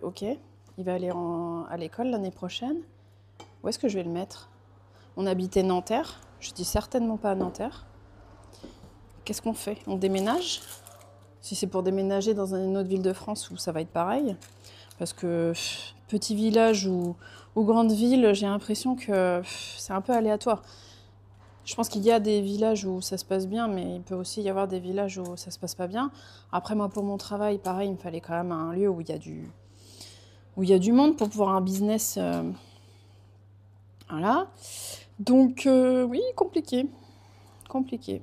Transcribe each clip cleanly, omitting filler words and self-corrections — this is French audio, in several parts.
Ok, il va aller à l'école l'année prochaine. Où est-ce que je vais le mettre? On habitait Nanterre. Je dis certainement pas à Nanterre. Qu'est-ce qu'on fait? On déménage? Si c'est pour déménager dans une autre ville de France où ça va être pareil. Parce que petit village ou grande ville, j'ai l'impression que c'est un peu aléatoire. Je pense qu'il y a des villages où ça se passe bien, mais il peut aussi y avoir des villages où ça se passe pas bien. Après, moi, pour mon travail, pareil, il me fallait quand même un lieu où il y a du monde pour pouvoir un business. Voilà. Donc, oui, compliqué. Compliqué.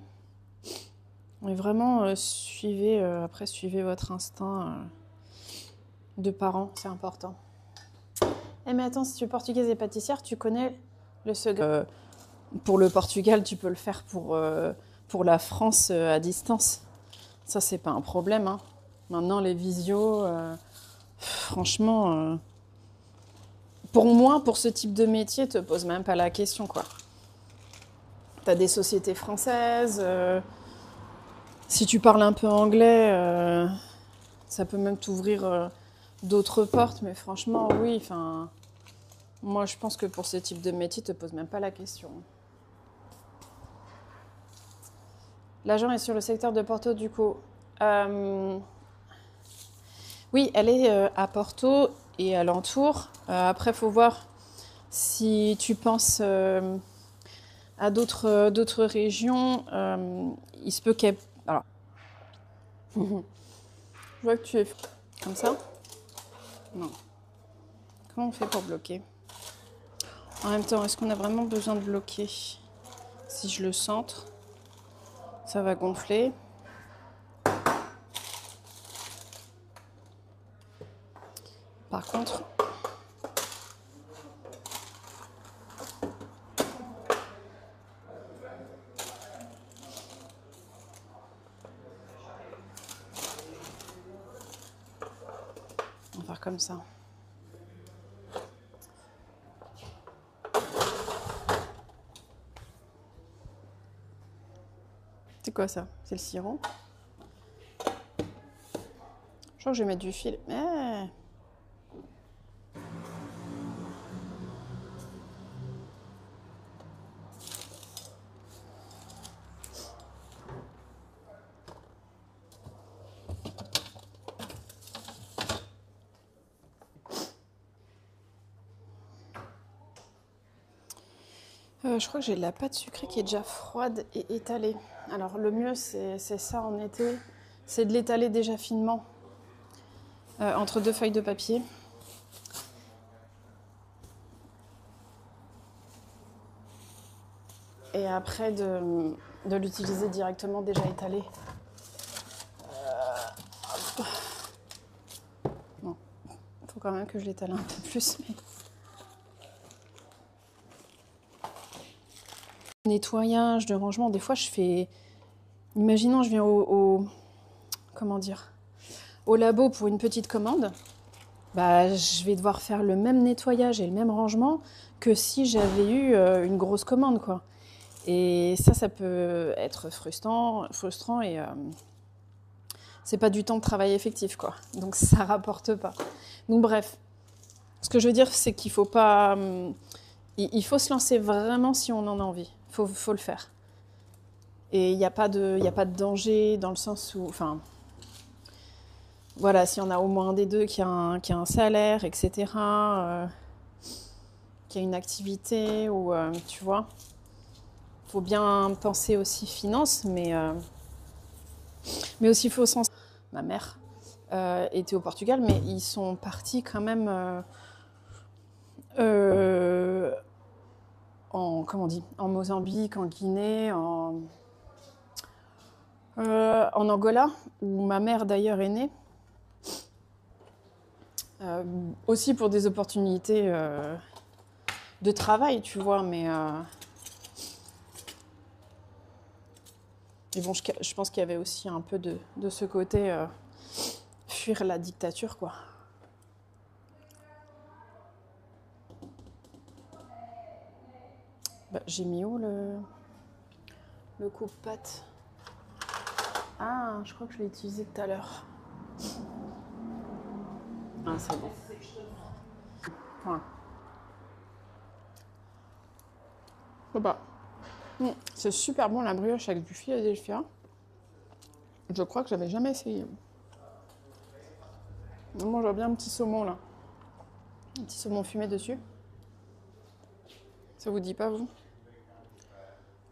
Mais vraiment, suivez votre instinct de parents, c'est important. Eh mais attends, si tu es portugaise et pâtissière, tu connais le secret. Pour le Portugal, tu peux le faire pour la France à distance. Ça, c'est pas un problème. Hein. Maintenant, les visios, franchement, pour moi, pour ce type de métier, te pose même pas la question, quoi. T'as des sociétés françaises. Si tu parles un peu anglais, ça peut même t'ouvrir d'autres portes. Mais franchement, oui, enfin, moi, je pense que pour ce type de métier, te pose même pas la question. L'agent est sur le secteur de Porto, du coup. Oui, elle est à Porto et alentour. Après, il faut voir si tu penses à d'autres régions. Il se peut qu'elle... Alors, je vois que tu es... Comme ça? Non. Comment on fait pour bloquer? En même temps, est-ce qu'on a vraiment besoin de bloquer? Si je le centre, ça va gonfler. Par contre... On va faire comme ça. C'est quoi ça? C'est le sirop? Je crois que je vais mettre du fil. Je crois que j'ai de la pâte sucrée qui est déjà froide et étalée. Alors le mieux, c'est ça en été, c'est de l'étaler déjà finement entre deux feuilles de papier. Et après de l'utiliser directement déjà étalé. Bon, il faut quand même que je l'étale un peu plus. Mais... Nettoyage, de rangement, des fois je fais... Imaginons, je viens comment dire, au labo pour une petite commande. Bah, je vais devoir faire le même nettoyage et le même rangement que si j'avais eu une grosse commande, quoi. Et ça peut être frustrant et c'est pas du temps de travail effectif, quoi. Donc ça rapporte pas. Donc bref, ce que je veux dire, c'est qu'il faut pas... il faut se lancer vraiment si on en a envie. Faut le faire. Et il n'y a pas de danger dans le sens où... Enfin, voilà, si on a au moins un des deux qui a un salaire, etc., qui a une activité, ou tu vois, faut bien penser aussi finances, mais aussi il faut sens. Ma mère était au Portugal, mais ils sont partis quand même en Mozambique, en Guinée, en Angola, où ma mère d'ailleurs est née. Aussi pour des opportunités de travail, tu vois, mais Et bon, je pense qu'il y avait aussi un peu de ce côté fuir la dictature, quoi. Bah, j'ai mis où le coupe-pâte? Ah, je crois que je l'ai utilisé tout à l'heure. Ah, c'est bon. Voilà. Bah, c'est super bon la brioche avec du Philadelphia. Je crois que j'avais jamais essayé. Moi, j'aurais bien un petit saumon là. Un petit saumon fumé dessus. Ça vous dit pas, vous?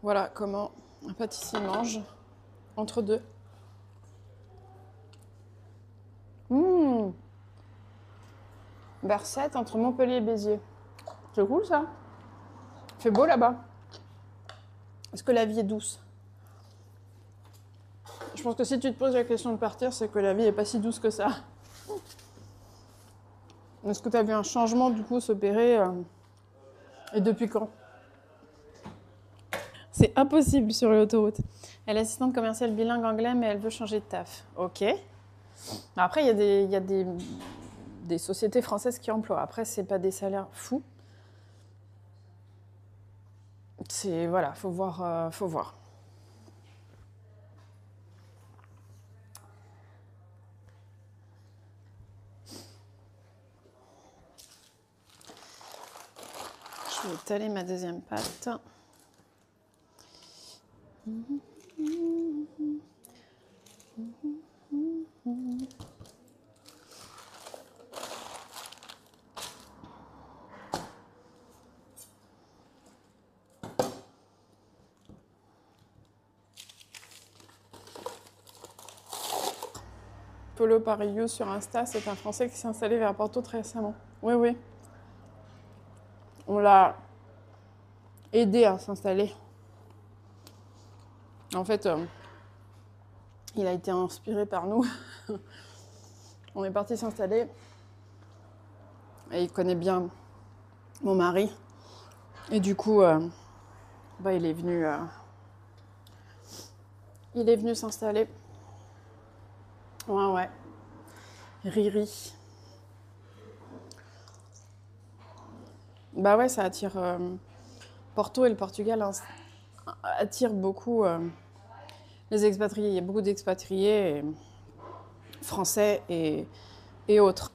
Voilà comment un pâtissier mange entre deux. Bercette entre Montpellier et Béziers. C'est cool ça. Il fait beau là-bas. Est-ce que la vie est douce? Je pense que si tu te poses la question de partir, c'est que la vie est pas si douce que ça. Est-ce que tu as vu un changement du coup s'opérer et depuis quand? C'est impossible sur l'autoroute. Elle est assistante commerciale bilingue anglais, mais elle veut changer de taf. Ok. Après, il y a des sociétés françaises qui emploient. Après, c'est pas des salaires fous. C'est voilà, faut voir, faut voir. Je vais étaler ma deuxième pâte. Polo Paris sur Insta, c'est un Français qui s'est installé vers Porto très récemment. Oui, oui. On l'a aidé à s'installer. En fait, il a été inspiré par nous. On est parti s'installer. Et il connaît bien mon mari. Et du coup, il est venu s'installer. Ouais. Riri. Bah ouais, ça attire. Porto et le Portugal attirent beaucoup les expatriés. Il y a beaucoup d'expatriés français et autres.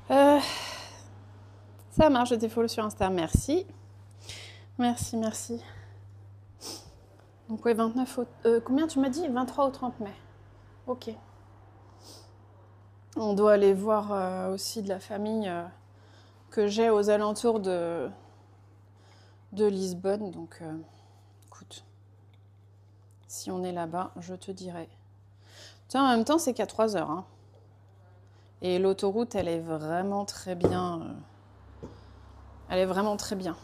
Ça marche, je t'ai follow sur Insta. Merci. Merci. Donc ouais, 29 combien tu m'as dit? 23 au 30 mai. Ok. On doit aller voir aussi de la famille que j'ai aux alentours de Lisbonne. Donc écoute, si on est là-bas, je te dirai. Tiens, en même temps, c'est qu'à 3 heures. Hein. Et l'autoroute, elle est vraiment très bien. Elle est vraiment très bien.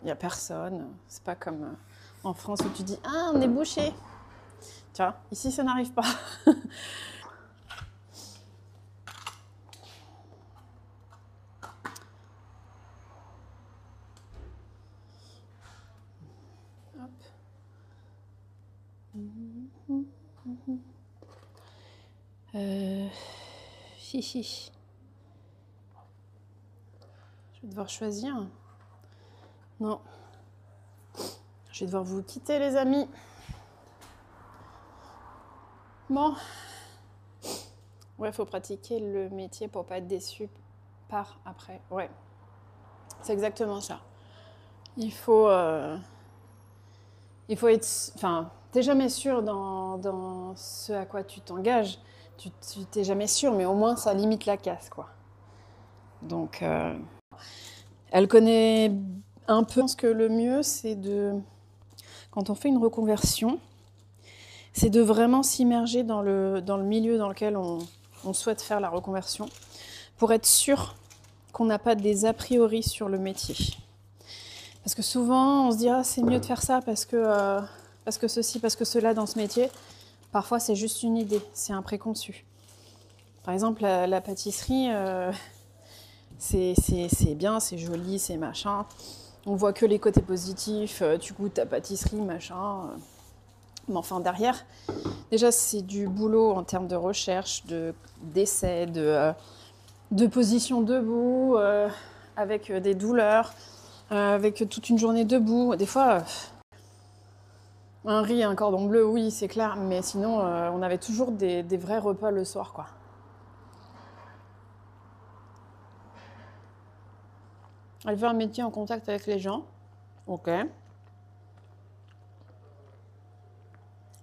Il n'y a personne. C'est pas comme en France où tu dis « Ah, on est bouché !» Tu vois, ici, ça n'arrive pas. Hop. Chichi. Je vais devoir choisir. Non. Je vais devoir vous quitter, les amis. Bon. Ouais, faut pratiquer le métier pour pas être déçu par après. Ouais. C'est exactement ça. Il faut être... Enfin, t'es jamais sûr dans ce à quoi tu t'engages. Tu t'es jamais sûr, mais au moins, ça limite la casse, quoi. Donc, elle connaît un peu. Je pense que le mieux, c'est de... Quand on fait une reconversion, c'est de vraiment s'immerger dans le milieu dans lequel on souhaite faire la reconversion pour être sûr qu'on n'a pas des a priori sur le métier. Parce que souvent, on se dit « Ah, c'est mieux de faire ça parce que ceci, parce que cela dans ce métier. » Parfois, c'est juste une idée, c'est un préconçu. Par exemple, la pâtisserie, C'est bien, c'est joli, c'est machin. On voit que les côtés positifs, tu goûtes ta pâtisserie, machin. Mais enfin, derrière, déjà, c'est du boulot en termes de recherche, d'essai, de position debout, avec des douleurs, avec toute une journée debout. Des fois, un riz et un cordon bleu, oui, c'est clair. Mais sinon, on avait toujours des vrais repas le soir, quoi. Elle veut un métier en contact avec les gens. Ok.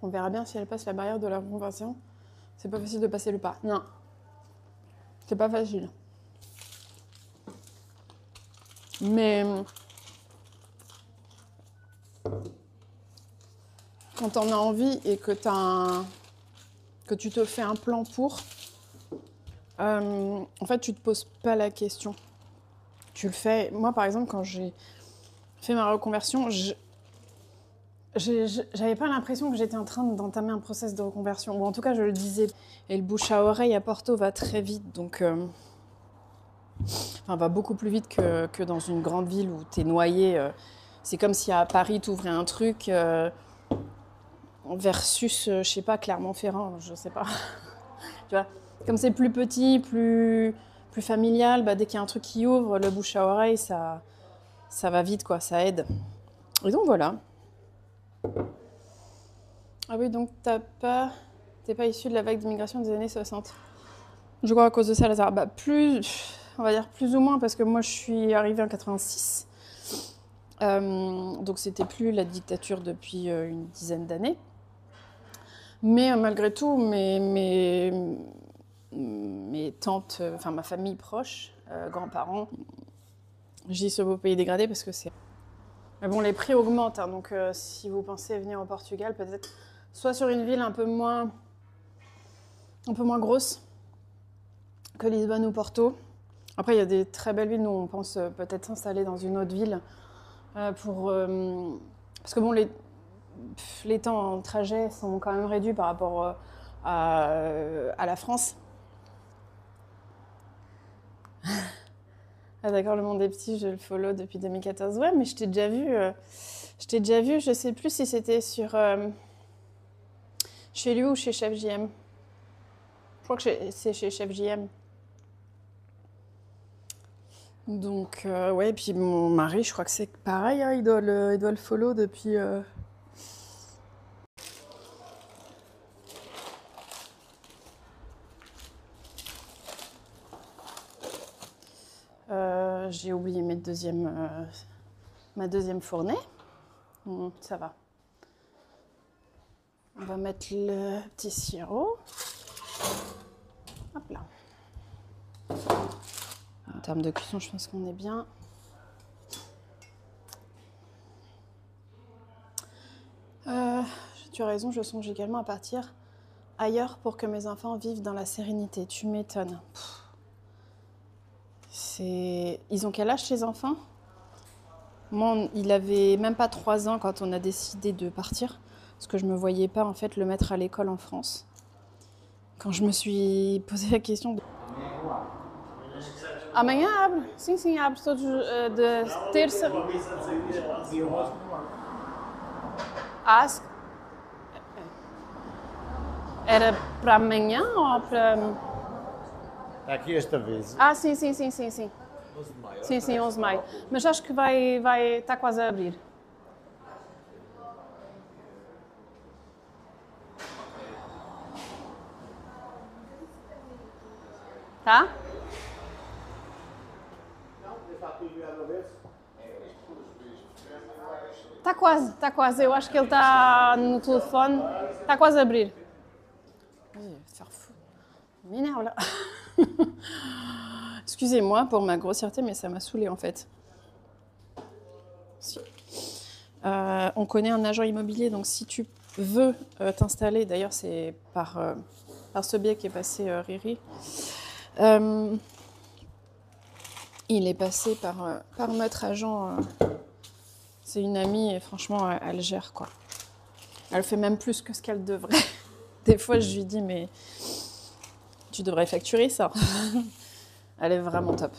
On verra bien si elle passe la barrière de la conversation. C'est pas facile de passer le pas. Non. C'est pas facile. Mais quand t'en as envie et que que tu te fais un plan pour, en fait, tu te poses pas la question. Tu le fais. Moi, par exemple, quand j'ai fait ma reconversion, j'avais pas l'impression que j'étais en train d'entamer un process de reconversion. Ou en tout cas, je le disais. Et le bouche à oreille à Porto va très vite. Donc, va beaucoup plus vite que dans une grande ville où t'es noyé. C'est comme si à Paris, t'ouvrais un truc versus, je sais pas, Clermont-Ferrand, je sais pas. Tu vois, comme c'est plus petit, plus familial, dès qu'il y a un truc qui ouvre, le bouche à oreille, ça va vite, quoi, ça aide. Et donc voilà. Ah oui, donc t'es pas issu de la vague d'immigration des années 60. Je crois à cause de ça, Lazare. On va dire plus ou moins, parce que moi je suis arrivée en 86. Donc c'était plus la dictature depuis une dizaine d'années. Mais malgré tout, mes tantes, enfin ma famille proche, grands-parents, j'y ce beau pays dégradé parce que c'est... Mais bon, les prix augmentent, hein, donc si vous pensez venir au Portugal, peut-être soit sur une ville un peu moins grosse que Lisbonne ou Porto. Après, il y a des très belles villes, nous on pense peut-être s'installer dans une autre ville parce que bon, les temps en trajet sont quand même réduits par rapport à la France. Ah d'accord, le monde est petit, je le follow depuis 2014. Ouais, mais je t'ai déjà vu, je sais plus si c'était sur chez lui ou chez Chef JM. Je crois que c'est chez Chef JM. Donc ouais, et puis mon mari, je crois que c'est pareil, hein, il doit le follow depuis... J'ai oublié ma deuxième fournée. Ça va. On va mettre le petit sirop. Hop là. En termes de cuisson, je pense qu'on est bien. Tu as raison, je songe également à partir ailleurs pour que mes enfants vivent dans la sérénité. Tu m'étonnes. Ils ont quel âge, ces enfants? Moi, il avait même pas 3 ans quand on a décidé de partir, parce que je me voyais pas en fait le mettre à l'école en France. Quand je me suis posé la question de... Amanhã abre. Sim, sim, abre todos de terça. Era para amanhã ou para... Aqui esta vez. Ah, sim, sim, sim, sim, sim. 11 de maio. Sim, sim, 11 de maio. Mas acho que está quase a abrir. Tá? Está quase. Eu acho que ele está no telefone. Está quase a abrir. Faire fou. M'énerve là. Excusez-moi pour ma grossièreté, mais ça m'a saoulée en fait. Si. On connaît un agent immobilier, donc si tu veux t'installer, d'ailleurs c'est par ce biais qu'est passé Riri, il est passé par notre agent. C'est une amie et franchement, elle gère quoi. Elle fait même plus que ce qu'elle devrait. Des fois, je lui dis, mais tu devrais facturer ça. Elle est vraiment top.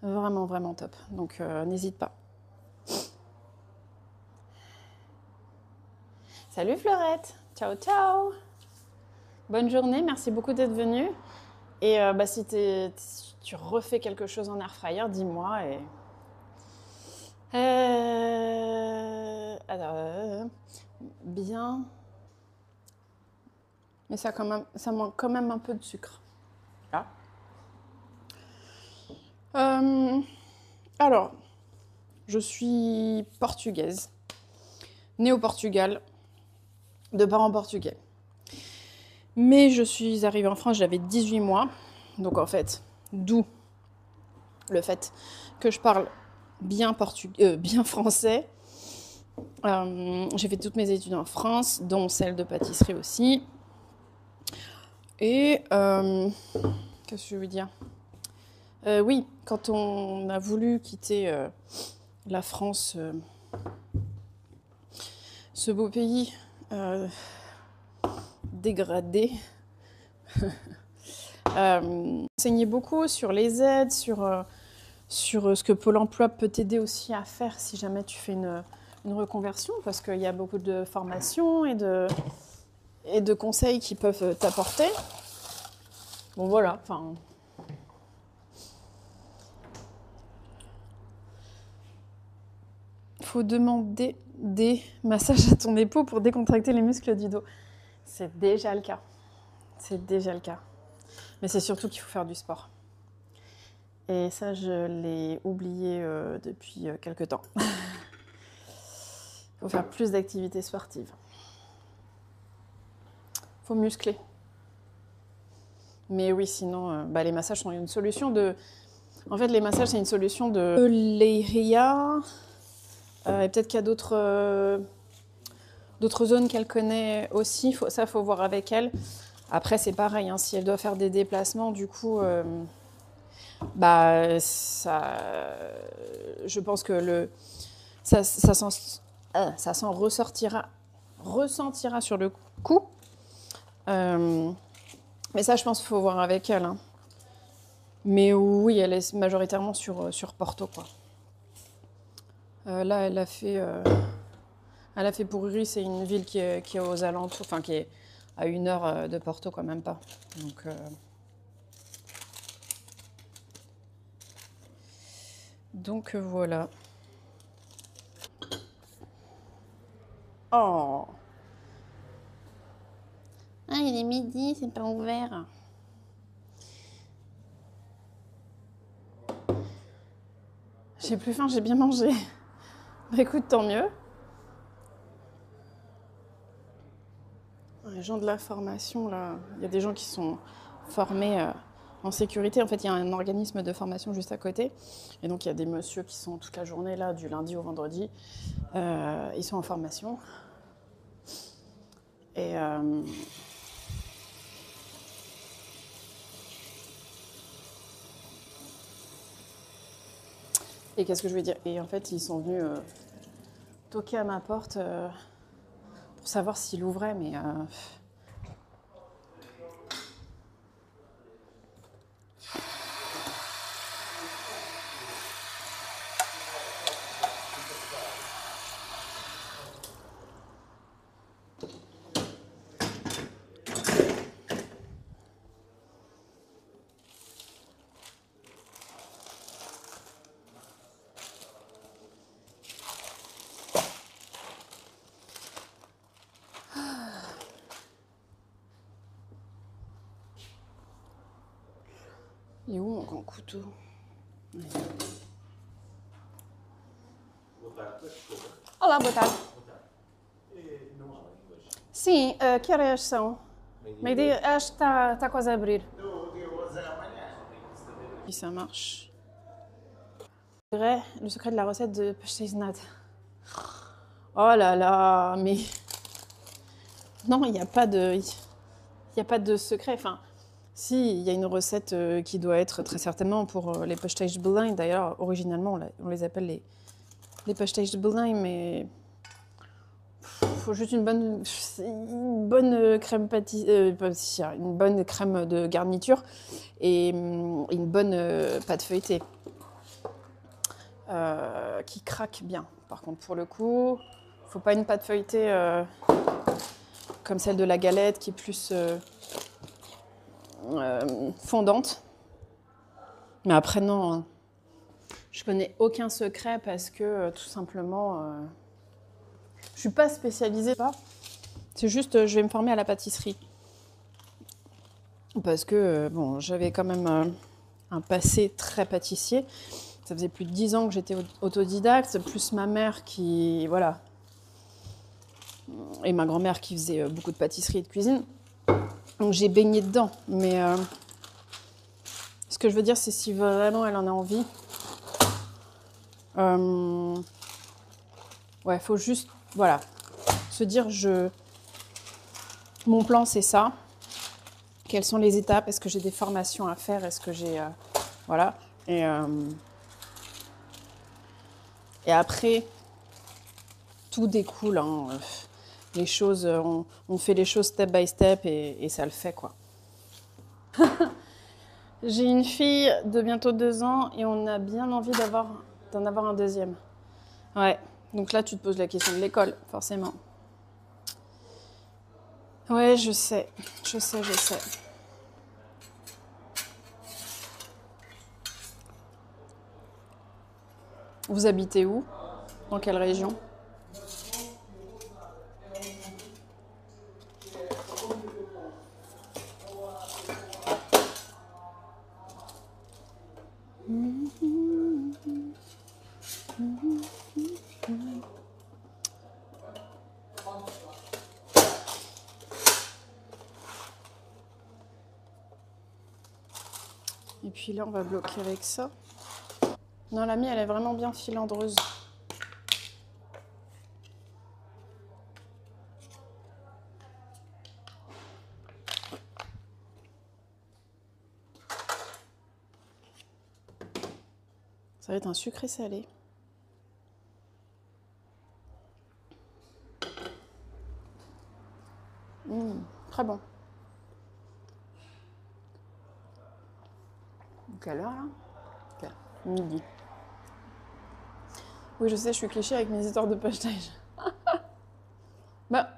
Vraiment, vraiment top. Donc, n'hésite pas. Salut Fleurette. Ciao, ciao. Bonne journée. Merci beaucoup d'être venue. Et si tu refais quelque chose en air fryer, dis-moi. Bien. Mais ça manque quand même un peu de sucre. Là. Alors, je suis portugaise, née au Portugal, de parents portugais. Mais je suis arrivée en France, j'avais 18 mois. Donc en fait, d'où le fait que je parle bien français. J'ai fait toutes mes études en France, dont celle de pâtisserie aussi. Et qu'est-ce que je veux dire ? Oui, quand on a voulu quitter la France, ce beau pays dégradé, enseigner beaucoup sur les aides, sur ce que Pôle emploi peut t'aider aussi à faire si jamais tu fais une reconversion, parce qu'il y a beaucoup de formations et de conseils qui peuvent t'apporter. Bon voilà, enfin... Faut demander des massages à ton épaule pour décontracter les muscles du dos. C'est déjà le cas. C'est déjà le cas. Mais c'est surtout qu'il faut faire du sport. Et ça, je l'ai oublié depuis quelques temps. Il faut faire plus d'activités sportives. Il faut muscler. Mais oui, sinon, les massages sont une solution de... En fait, les massages, c'est une solution de Leiria. Et peut-être qu'il y a d'autres zones qu'elle connaît aussi. Faut voir avec elle. Après, c'est pareil. Hein, si elle doit faire des déplacements, du coup... je pense que ça s'en ressentira sur le coup. Mais ça, je pense qu'il faut voir avec elle. Hein. Mais oui, elle est majoritairement sur Porto, quoi. Là, elle a fait Pururi, c'est une ville qui est aux alentours, enfin qui est à 1 heure de Porto, quoi, même pas. Donc voilà. Oh. Ah, il est midi, c'est pas ouvert. J'ai plus faim, j'ai bien mangé. Bah écoute, tant mieux. Les gens de la formation, là, il y a des gens qui sont formés en sécurité. En fait, il y a un organisme de formation juste à côté. Et donc, il y a des messieurs qui sont toute la journée là, du lundi au vendredi. Ils sont en formation. Et qu'est-ce que je veux dire ? Et en fait, ils sont venus toquer à ma porte pour savoir s'il ouvrait, mais... Il est où mon grand couteau ? Olá, boa tarde. Sim, que horas são? Meio-dia, acho que está quase a abrir. Et ça marche. Le secret de la recette de pasteisenat. Oh là là, mais... Non, il n'y a pas de secret. Enfin, si, il y a une recette qui doit être très certainement pour les pasteisenat. D'ailleurs, originalement, on les appelle les pasteisenat, mais... Il faut juste une bonne crème pâtissière, une bonne crème de garniture et une bonne pâte feuilletée. qui craque bien. Par contre, pour le coup, il ne faut pas une pâte feuilletée comme celle de la galette qui est plus fondante. Mais après, non, je connais aucun secret parce que tout simplement, je suis pas spécialisée. C'est juste, je vais me former à la pâtisserie. Parce que, bon, j'avais quand même un passé très pâtissier. Ça faisait plus de 10 ans que j'étais autodidacte, plus ma mère qui, voilà, et ma grand-mère qui faisait beaucoup de pâtisserie et de cuisine. Donc j'ai baigné dedans. Mais ce que je veux dire, c'est si vraiment elle en a envie, ouais, faut juste, voilà, se dire, mon plan c'est ça. Quelles sont les étapes? Est-ce que j'ai des formations à faire? Est-ce que j'ai, voilà. Et après, tout découle. Hein. Les choses, on fait les choses step by step et ça le fait, quoi. J'ai une fille de bientôt 2 ans et on a bien envie d'en avoir un deuxième. Ouais, donc là, tu te poses la question de l'école, forcément. Ouais, je sais. Vous habitez où? Dans quelle région? Et puis là, on va bloquer avec ça. Non, la mienne, elle est vraiment bien filandreuse. Ça va être un sucré salé. Très bon. Quelle heure, là? Midi. Oui, je sais, je suis cliché avec mes histoires de pâtage. Bah,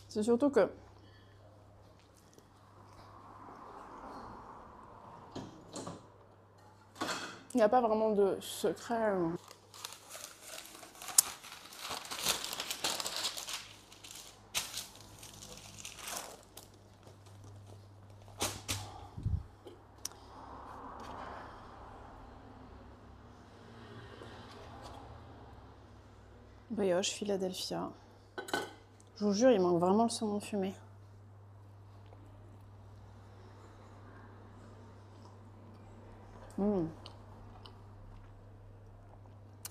c'est surtout que il n'y a pas vraiment de secret. Brioche, Philadelphia. Je vous jure, il manque vraiment le saumon fumé.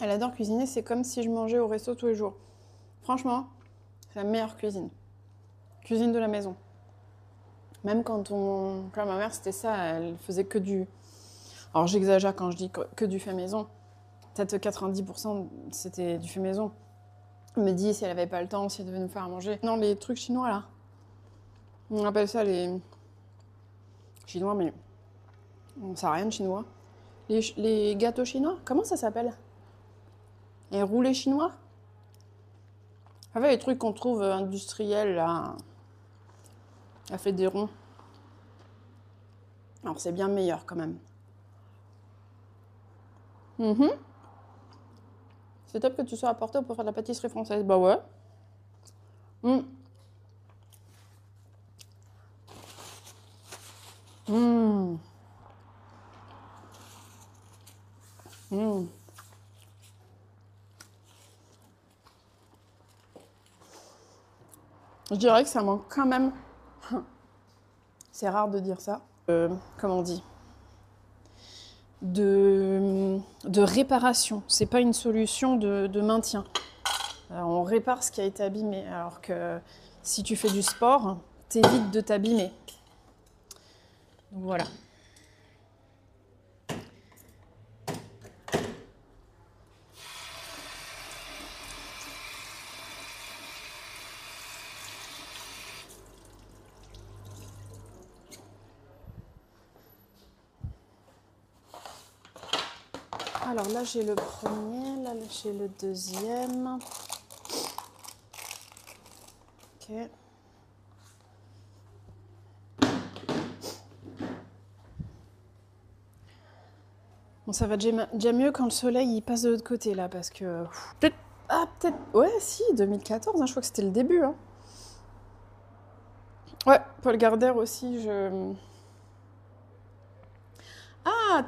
Elle adore cuisiner, c'est comme si je mangeais au resto tous les jours. Franchement, c'est la meilleure cuisine. Cuisine de la maison. Même quand ma mère, c'était ça, elle faisait que du... Alors j'exagère quand je dis que du fait maison. Peut-être 90% c'était du fait maison. Elle me dit si elle avait pas le temps, si elle devait nous faire à manger. Non, les trucs chinois là. On appelle ça les... Chinois, mais... On sait rien de chinois. Les gâteaux chinois, comment ça s'appelle? Les roulés chinois? En fait, les trucs qu'on trouve industriels là... Elle fait des ronds. Alors c'est bien meilleur quand même. C'est top que tu sois à Porto pour faire de la pâtisserie française. Bah ouais. Je dirais que ça manque quand même. C'est rare de dire ça. Comment on dit? De réparation. C'est pas une solution de maintien. Alors, on répare ce qui a été abîmé. Alors que si tu fais du sport, t'évites de t'abîmer. Donc voilà. Alors là, j'ai le premier, là, j'ai le deuxième. Ok. Bon, ça va déjà mieux quand le soleil il passe de l'autre côté, là, parce que... Peut-être... Ah, peut-être... Ouais, si, 2014, hein, je crois que c'était le début. Hein. Ouais, Paul Gardère aussi, je... Ah,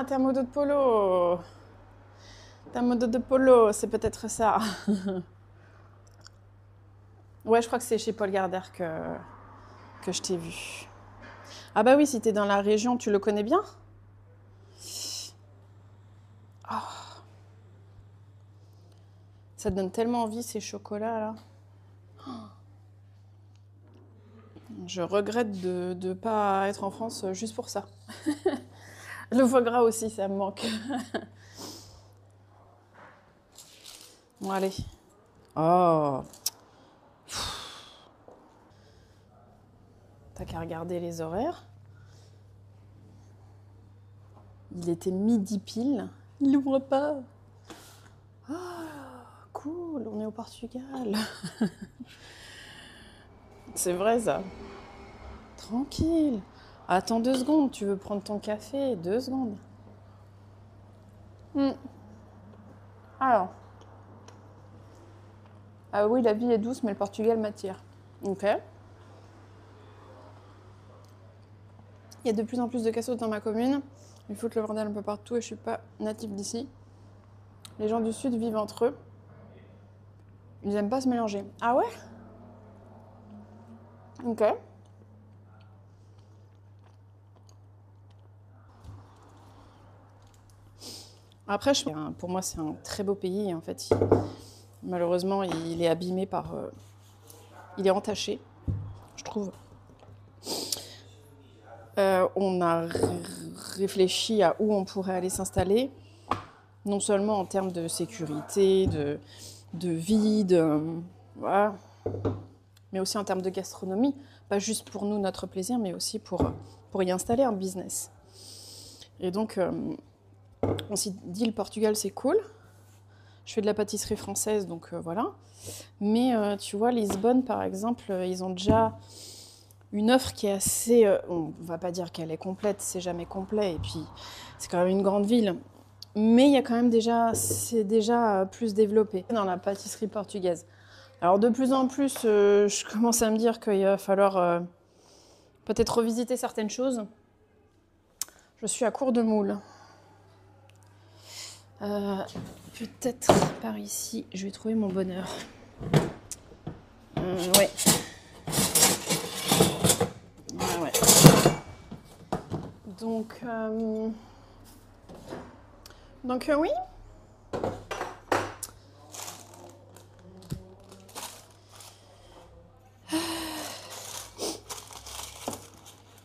t'es un modo de polo. T'es un modo de polo, c'est peut-être ça. Ouais, je crois que c'est chez Paul Gardère que je t'ai vu. Ah bah oui, si t'es dans la région, tu le connais bien? Oh, ça te donne tellement envie, ces chocolats-là. Je regrette de ne pas être en France juste pour ça. Le foie gras aussi, ça me manque. Bon, allez. Oh. T'as qu'à regarder les horaires. Il était midi pile. Il n'ouvre pas. Ah, cool, on est au Portugal. C'est vrai ça. Tranquille. Attends 2 secondes, tu veux prendre ton café? 2 secondes. Alors. Ah oui, la vie est douce, mais le Portugal m'attire. Ok. Il y a de plus en plus de cassos dans ma commune. Ils foutent le bordel un peu partout et je suis pas native d'ici. Les gens du sud vivent entre eux. Ils aiment pas se mélanger. Ah ouais? Ok. Après, pour moi, c'est un très beau pays. Et en fait, malheureusement, il est abîmé par... il est entaché, je trouve. On a réfléchi à où on pourrait aller s'installer. Non seulement en termes de sécurité, de vie, voilà, mais aussi en termes de gastronomie. Pas juste pour nous, notre plaisir, mais aussi pour y installer un business. Et donc, on s'est dit, le Portugal, c'est cool. Je fais de la pâtisserie française, donc voilà. Mais tu vois, Lisbonne, par exemple, ils ont déjà une offre qui est assez... on va pas dire qu'elle est complète, c'est jamais complet. Et puis, c'est quand même une grande ville. Mais il y a quand même c'est déjà plus développé dans la pâtisserie portugaise. Alors de plus en plus, je commence à me dire qu'il va falloir peut-être revisiter certaines choses. Je suis à court de moules. Peut-être par ici, je vais trouver mon bonheur. Ouais. Ouais. Donc oui.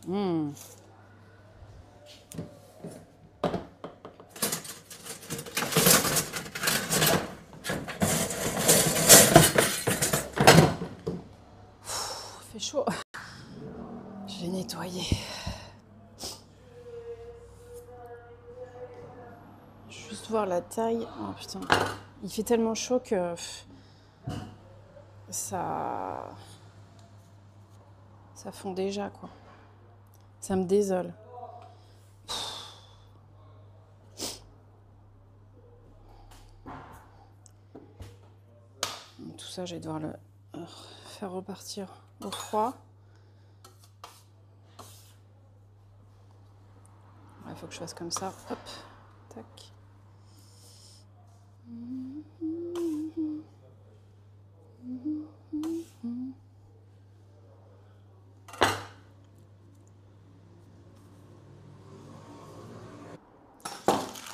Il fait chaud. Je vais nettoyer. Juste voir la taille. Oh putain. Il fait tellement chaud que ça fond déjà quoi. Ça me désole. Tout ça, je vais devoir le faire repartir au froid. Il faut que je fasse comme ça. Hop, tac.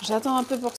J'attends un peu pour